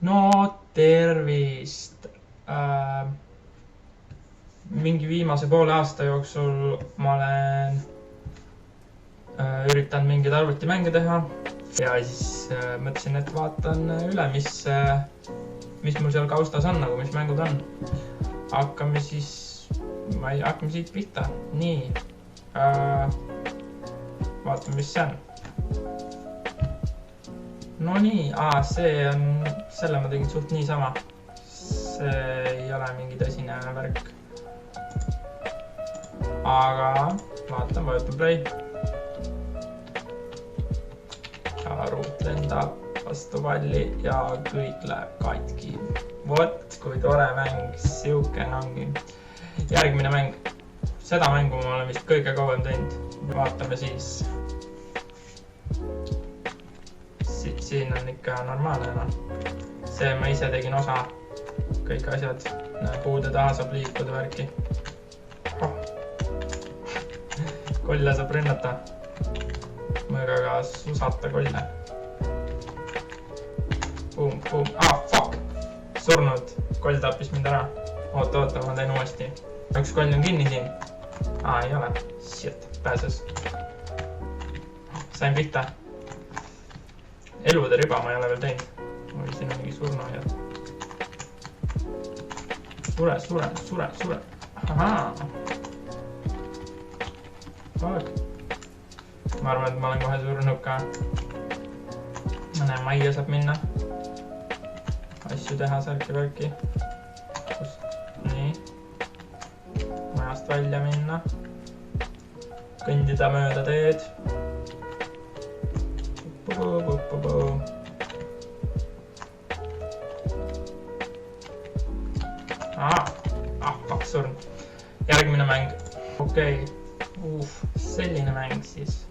No tervist. Mingi viimase poole aasta jooksul ma olen üritanud mingeid arvutimänge teha ja siis mõtlesin, et vaatan üle, mis mul seal kaustas on, nagu mis mängud on. Hakkame siit pihta. Nii. Vaatame, mis see on. No nii, selle ma tegin suht niisama. See ei ole mingi tõsine värk. Aga vaatan, vajutan play. Arvut lendab vastu palli ja kõik läheb katki. Vot, kui tore mäng, siuken ongi. Järgmine mäng. Seda mängu ma olen vist kõige kauem teinud. Vaatame siis. Siin on ikka normaalne. See ma ise tegin osa. Kõik asjad. Puude taha saab liikuda värki. Kolle saab rünnata. Mõõgaga susata kolle. Boom. Fuck! Surnud. Koll tappis mind ära. Oota, ma teen uuesti. Üks koll on kinni siin. Ei ole. Shit, pääses. Sain pihta. Elude riba ma ei ole veel teinud. Oi, siin on mingi surnuajad. Sure. Ahaa. Fuck. Ma arvan, et ma olen kohe surnud ka. Mõne majja saab minna. Asju teha särki-värki. Nii. Majast välja minna. Kõndida mööda teed. Fuck, surn. Järgmine mäng. Okei. Selline mäng siis.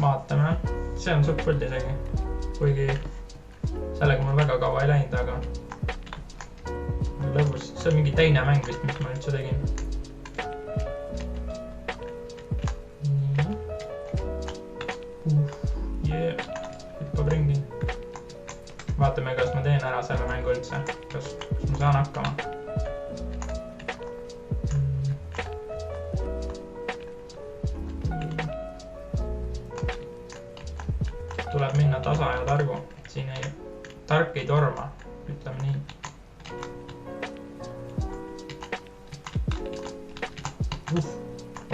Vaatame. See on suht pull isegi. Kuigi sellega mul väga kaua ei läinud, aga lõbus. See on mingi teine mäng vist, mis ma üldse tegin. Hüppab ringi. Vaatame, kas ma teen ära selle mängu üldse. Kas ma saan hakkama. Tuleb minna tasa ja targu. Siin tark ei torma, ütleme nii.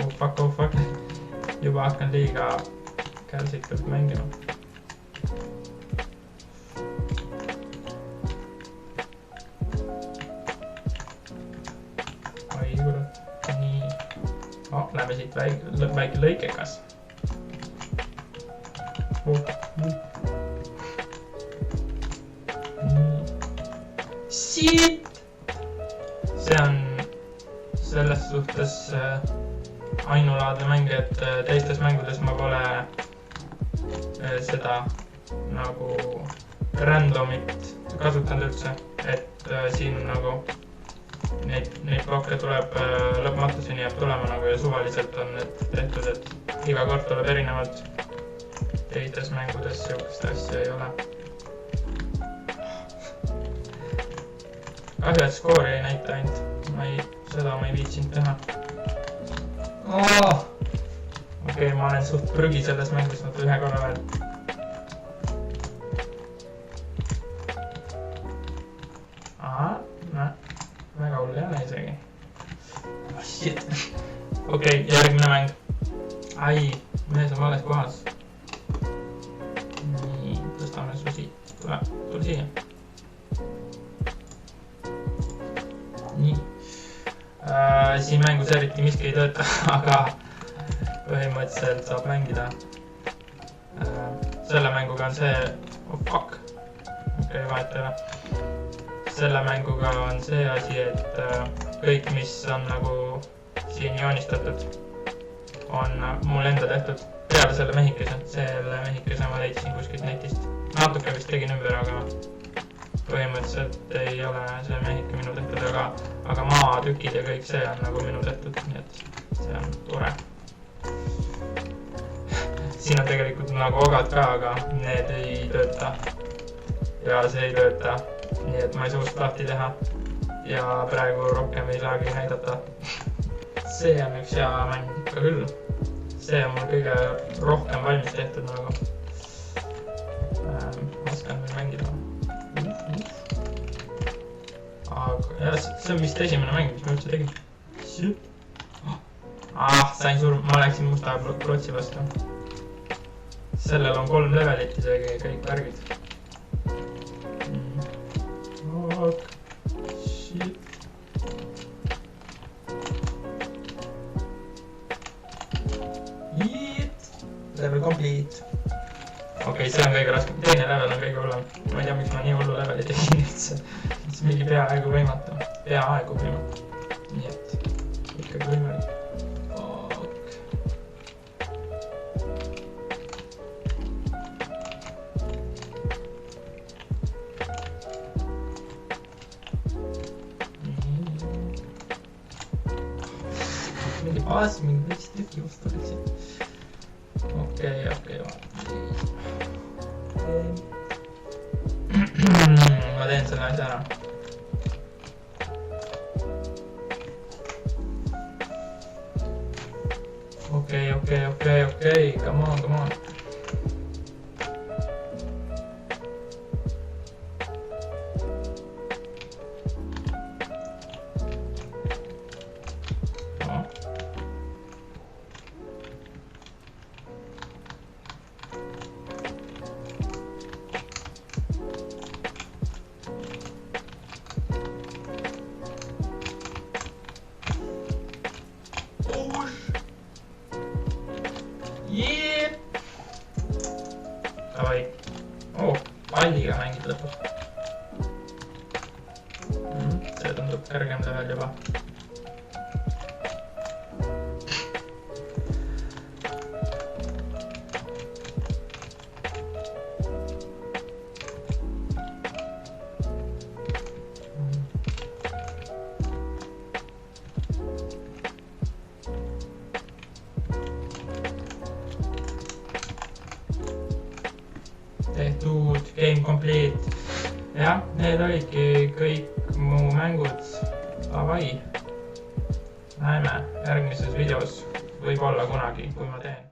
Oh fuck. Juba hakkan liiga kärsitult mängima. Oi, kurat. Nii. Lähme siit väike lõikekas. Shit! See on selles suhtes ainulaadne mäng, et teistes mängudes ma pole seda nagu randomit kasutanud üldse, et siin nagu neid blokke tuleb lõpmatuseni jääb tulema nagu ja suvaliselt on need tehtud, et iga kord tuleb erinevalt. Teistes mängudes siukest asja ei ole. Kahju, et skoori ei näita ainult. Seda ma ei viitsinud teha. Okei, ma olen suht prügi selles mängus nad ühe korra veel. Väga hull ei ole isegi. Shit. Okei, järgmine mäng. Mees on vales kohas. Nii, tõstame su siit. Tule siia. Nii. Siin mängus eriti miski ei tööta, aga põhimõtteliselt saab mängida. Selle mänguga on see... fuck. Okei, vahet ei ole. Selle mänguga on see asi, et kõik, mis on nagu siin joonistatud, on mul enda tehtud. Peale selle mehikese. Selle mehikese ma leidsin kuskilt netist. Natuke vist tegin ümber, aga põhimõtteliselt ei ole see mehike minu tehtud, aga maatükid ja kõik see on nagu minu tehtud, nii et see on tore. Siin on tegelikult nagu ogad ka, aga need ei tööta ja see ei tööta. Nii et ma ei saa ust lahti teha. Ja praegu rohkem ei saagi näidata. See on üks hea mäng ikka küll. See on mul kõige rohkem valmis tehtud nagu. Oskan veel mängida. Aga jah, see on vist esimene mäng, mis ma üldse tegin. Sain ma läksin musta plotsi vastu. Sellel on 3 levelit isegi kõik värgid. Shit. Level complete. Okei, see on kõige raskem. Teine level on kõige hullem. Ma ei tea, miks ma nii hullu leveli tegin üldse. See mingi peaaegu võimatu. Nii et ikkagi võimalik. Mingi baas, mingi võiks tüki vastu oleksid. Okei. Ma teen selle asja ära. Okei, come on. Davai. Palliga mängid lõpus. See tundub kõrgem level juba. Tehtud, game complete. Jah, need olidki kõik mu mängud. Davai. Näeme järgmises videos. Võib-olla kunagi, kui ma teen.